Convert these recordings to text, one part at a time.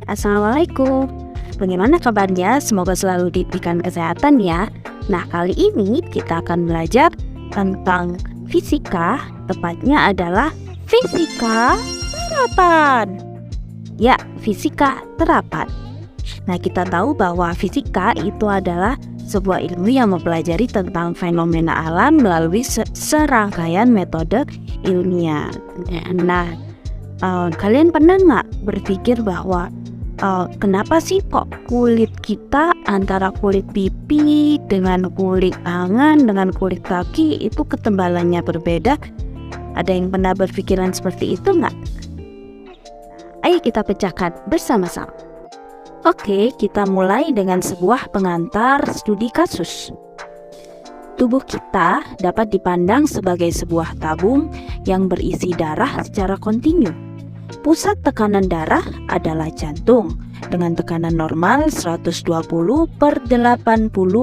Assalamualaikum. Bagaimana kabarnya? Semoga selalu diberikan kesehatan ya. Nah, kali ini kita akan belajar tentang fisika, tepatnya adalah fisika terapan. Ya, fisika terapan. Nah, kita tahu bahwa fisika itu adalah sebuah ilmu yang mempelajari tentang fenomena alam melalui serangkaian metode ilmiah. Nah, kalian pernah nggak berpikir bahwa kenapa sih kok kulit kita antara kulit pipi dengan kulit tangan dengan kulit kaki itu ketebalannya berbeda? Ada yang pernah berpikiran seperti itu nggak? Ayo kita pecahkan bersama-sama. Oke, kita mulai dengan sebuah pengantar studi kasus. Tubuh kita dapat dipandang sebagai sebuah tabung yang berisi darah secara kontinu. Pusat tekanan darah adalah jantung dengan tekanan normal 120/80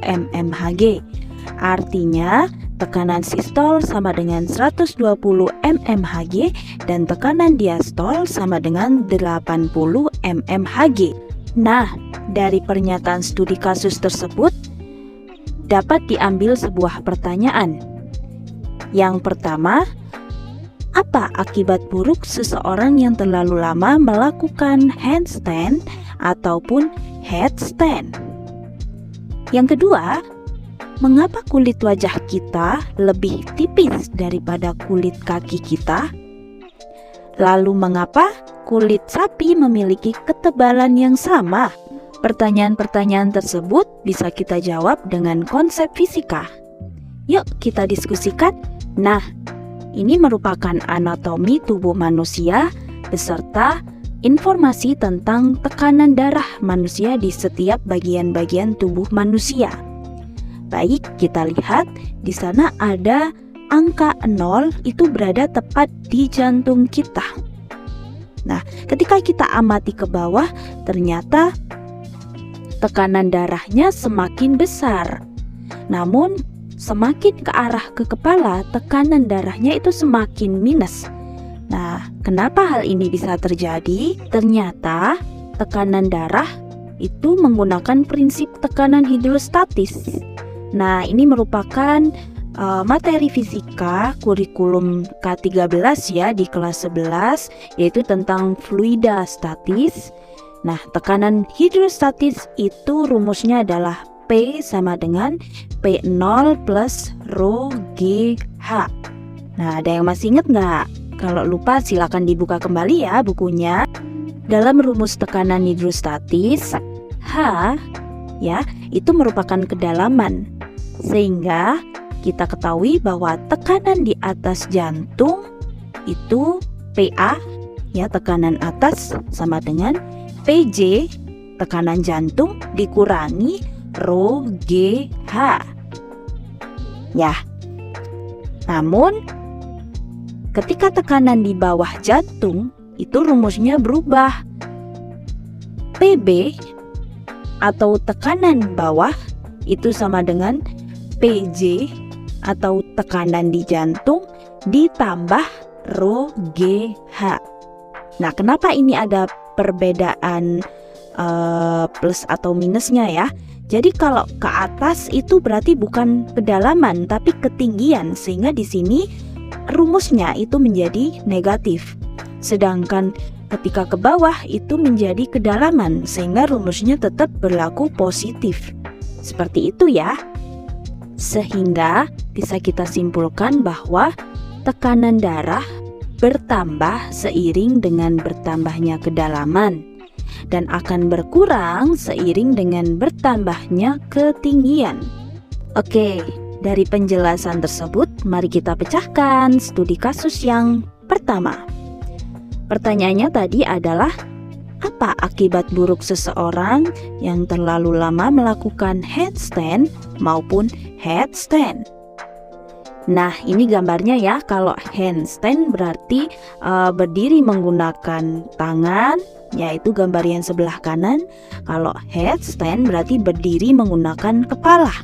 mmHg. Artinya, tekanan sistol sama dengan 120 mmHg dan tekanan diastol sama dengan 80 mmHg. Nah, dari pernyataan studi kasus tersebut dapat diambil sebuah pertanyaan. Yang pertama, apa akibat buruk seseorang yang terlalu lama melakukan handstand ataupun headstand? Yang kedua, mengapa kulit wajah kita lebih tipis daripada kulit kaki kita? Lalu mengapa kulit sapi memiliki ketebalan yang sama? Pertanyaan-pertanyaan tersebut bisa kita jawab dengan konsep fisika. Yuk kita diskusikan. Nah, ini merupakan anatomi tubuh manusia beserta informasi tentang tekanan darah manusia di setiap bagian-bagian tubuh manusia. Baik, kita lihat di sana ada angka 0 itu berada tepat di jantung kita. Nah, ketika kita amati ke bawah, ternyata tekanan darahnya semakin besar. Namun semakin ke arah ke kepala, tekanan darahnya itu semakin minus. Nah, kenapa hal ini bisa terjadi? Ternyata tekanan darah itu menggunakan prinsip tekanan hidrostatis. Nah, ini merupakan materi fisika kurikulum K13 ya di kelas 11, yaitu tentang fluida statis. Nah, tekanan hidrostatis itu rumusnya adalah P sama dengan P0 plus rho GH. Nah, ada yang masih ingat nggak? Kalau lupa silakan dibuka kembali ya bukunya. Dalam rumus tekanan hidrostatis, H ya, itu merupakan kedalaman. Sehingga kita ketahui bahwa tekanan di atas jantung itu PA ya, tekanan atas sama dengan PJ, tekanan jantung dikurangi rho GH. Ya. Namun ketika tekanan di bawah jantung itu rumusnya berubah. PB atau tekanan bawah itu sama dengan PJ atau tekanan di jantung ditambah rho GH. Nah, kenapa ini ada perbedaan plus atau minusnya ya? Jadi kalau ke atas itu berarti bukan kedalaman tapi ketinggian, sehingga di sini rumusnya itu menjadi negatif. Sedangkan ketika ke bawah itu menjadi kedalaman, sehingga rumusnya tetap berlaku positif. Seperti itu ya. Sehingga bisa kita simpulkan bahwa tekanan darah bertambah seiring dengan bertambahnya kedalaman dan akan berkurang seiring dengan bertambahnya ketinggian. Oke, dari penjelasan tersebut mari kita pecahkan studi kasus yang pertama. Pertanyaannya tadi adalah, apa akibat buruk seseorang yang terlalu lama melakukan handstand maupun headstand? Nah, ini gambarnya ya. Kalau handstand berarti berdiri menggunakan tangan, yaitu gambar yang sebelah kanan. Kalau headstand berarti berdiri menggunakan kepala.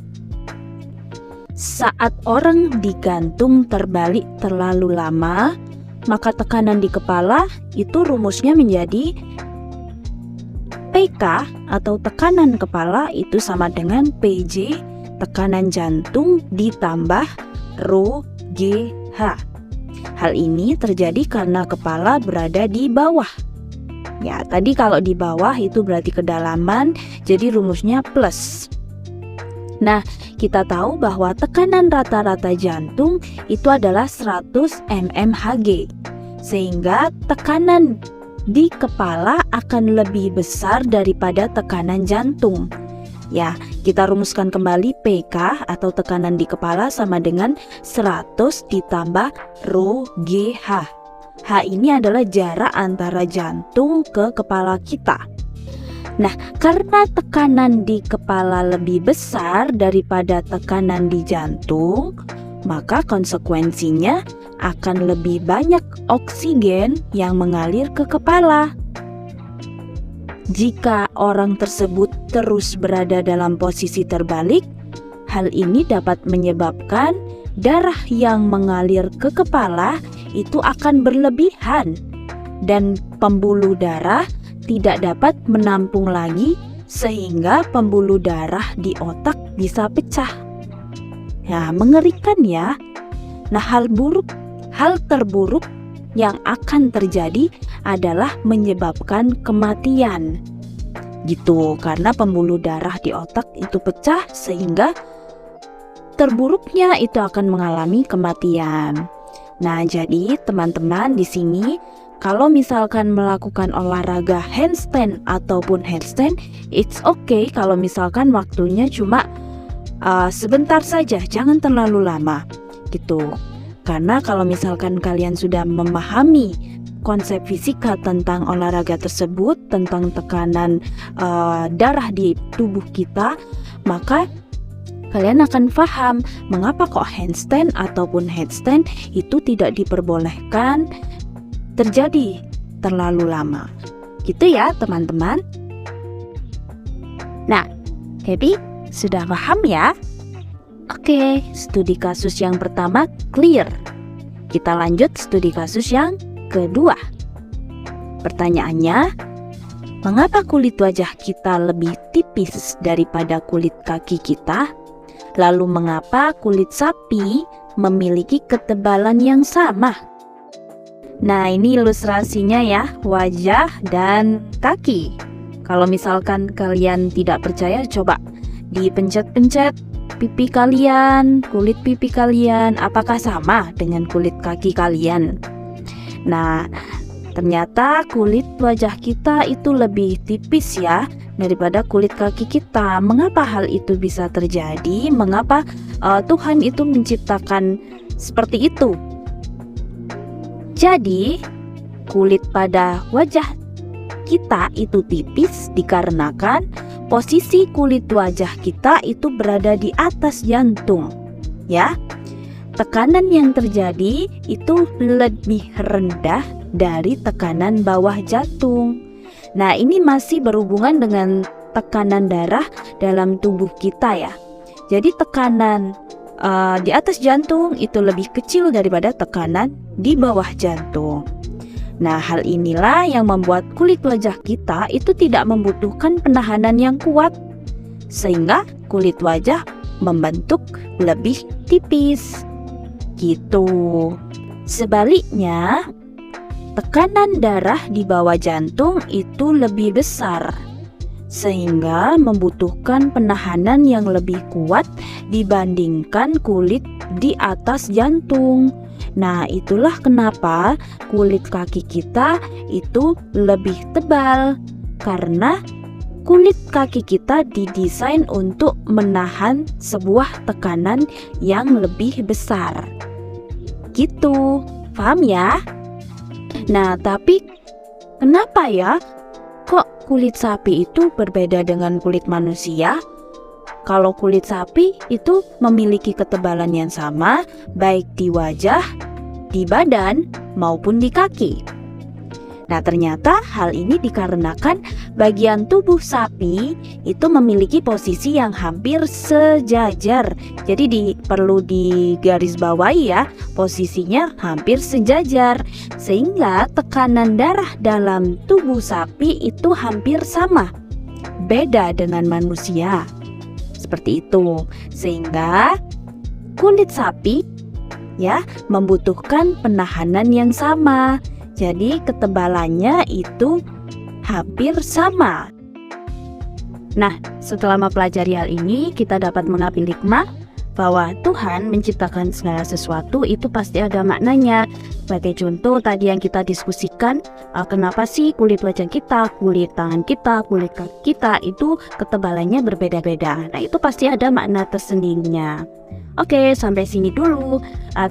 Saat orang digantung terbalik terlalu lama, maka tekanan di kepala itu rumusnya menjadi PK atau tekanan kepala itu sama dengan PJ, tekanan jantung ditambah Rho GH. Hal ini terjadi karena kepala berada di bawah. Ya, tadi kalau di bawah itu berarti kedalaman, jadi rumusnya plus. Nah, kita tahu bahwa tekanan rata-rata jantung itu adalah 100 mmHg. Sehingga tekanan di kepala akan lebih besar daripada tekanan jantung. Ya, kita rumuskan kembali PK atau tekanan di kepala sama dengan 100 ditambah Rho GH. H ini adalah jarak antara jantung ke kepala kita. Nah, karena tekanan di kepala lebih besar daripada tekanan di jantung, maka konsekuensinya akan lebih banyak oksigen yang mengalir ke kepala. Jika orang tersebut terus berada dalam posisi terbalik, hal ini dapat menyebabkan darah yang mengalir ke kepala itu akan berlebihan dan pembuluh darah tidak dapat menampung lagi sehingga pembuluh darah di otak bisa pecah. Ya, mengerikan ya. Nah, hal terburuk yang akan terjadi adalah menyebabkan kematian. Gitu, karena pembuluh darah di otak itu pecah sehingga terburuknya itu akan mengalami kematian. Nah, jadi teman-teman di sini kalau misalkan melakukan olahraga handstand ataupun headstand, it's okay kalau misalkan waktunya cuma sebentar saja, jangan terlalu lama gitu. Karena kalau misalkan kalian sudah memahami konsep fisika tentang olahraga tersebut, tentang tekanan darah di tubuh kita, maka kalian akan paham mengapa kok handstand ataupun headstand itu tidak diperbolehkan terjadi terlalu lama. Gitu ya teman-teman. Nah, happy? Sudah paham ya? Oke, studi kasus yang pertama clear. Kita lanjut studi kasus yang kedua. Pertanyaannya, mengapa kulit wajah kita lebih tipis daripada kulit kaki kita? Lalu mengapa kulit sapi memiliki ketebalan yang sama? Nah, ini ilustrasinya ya, wajah dan kaki. Kalau misalkan kalian tidak percaya, coba dipencet-pencet pipi kalian, kulit pipi kalian, apakah sama dengan kulit kaki kalian? Nah, ternyata kulit wajah kita itu lebih tipis ya daripada kulit kaki kita. Mengapa hal itu bisa terjadi? Mengapa Tuhan itu menciptakan seperti itu? Jadi, kulit pada wajah kita itu tipis dikarenakan posisi kulit wajah kita itu berada di atas jantung. Ya, tekanan yang terjadi itu lebih rendah dari tekanan bawah jantung. Nah, ini masih berhubungan dengan tekanan darah dalam tubuh kita ya. Jadi tekanan di atas jantung itu lebih kecil daripada tekanan di bawah jantung. Nah, hal inilah yang membuat kulit wajah kita itu tidak membutuhkan penahanan yang kuat, sehingga kulit wajah membentuk lebih tipis. Gitu. Sebaliknya, tekanan darah di bawah jantung itu lebih besar, sehingga membutuhkan penahanan yang lebih kuat dibandingkan kulit di atas jantung. Nah, itulah kenapa kulit kaki kita itu lebih tebal, karena kulit kaki kita didesain untuk menahan sebuah tekanan yang lebih besar. Gitu, paham ya? Nah, tapi kenapa ya kok kulit sapi itu berbeda dengan kulit manusia? Kalau kulit sapi itu memiliki ketebalan yang sama baik di wajah, di badan, maupun di kaki. Nah, ternyata hal ini dikarenakan bagian tubuh sapi itu memiliki posisi yang hampir sejajar. Jadi perlu digarisbawahi ya, posisinya hampir sejajar. Sehingga tekanan darah dalam tubuh sapi itu hampir sama beda dengan manusia. Seperti itu. Sehingga kulit sapi ya membutuhkan penahanan yang sama. Jadi ketebalannya itu hampir sama. Nah, setelah mempelajari hal ini, kita dapat mengambil hikmah bahwa Tuhan menciptakan segala sesuatu itu pasti ada maknanya. Sebagai contoh tadi yang kita diskusikan, kenapa sih kulit wajah kita, kulit tangan kita, kulit kaki kita itu ketebalannya berbeda-beda. Nah, itu pasti ada makna tersendirinya. Oke, sampai sini dulu.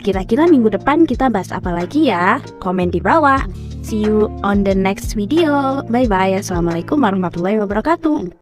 Kira-kira minggu depan kita bahas apa lagi ya? Komen di bawah. See you on the next video. Bye-bye. Assalamualaikum warahmatullahi wabarakatuh.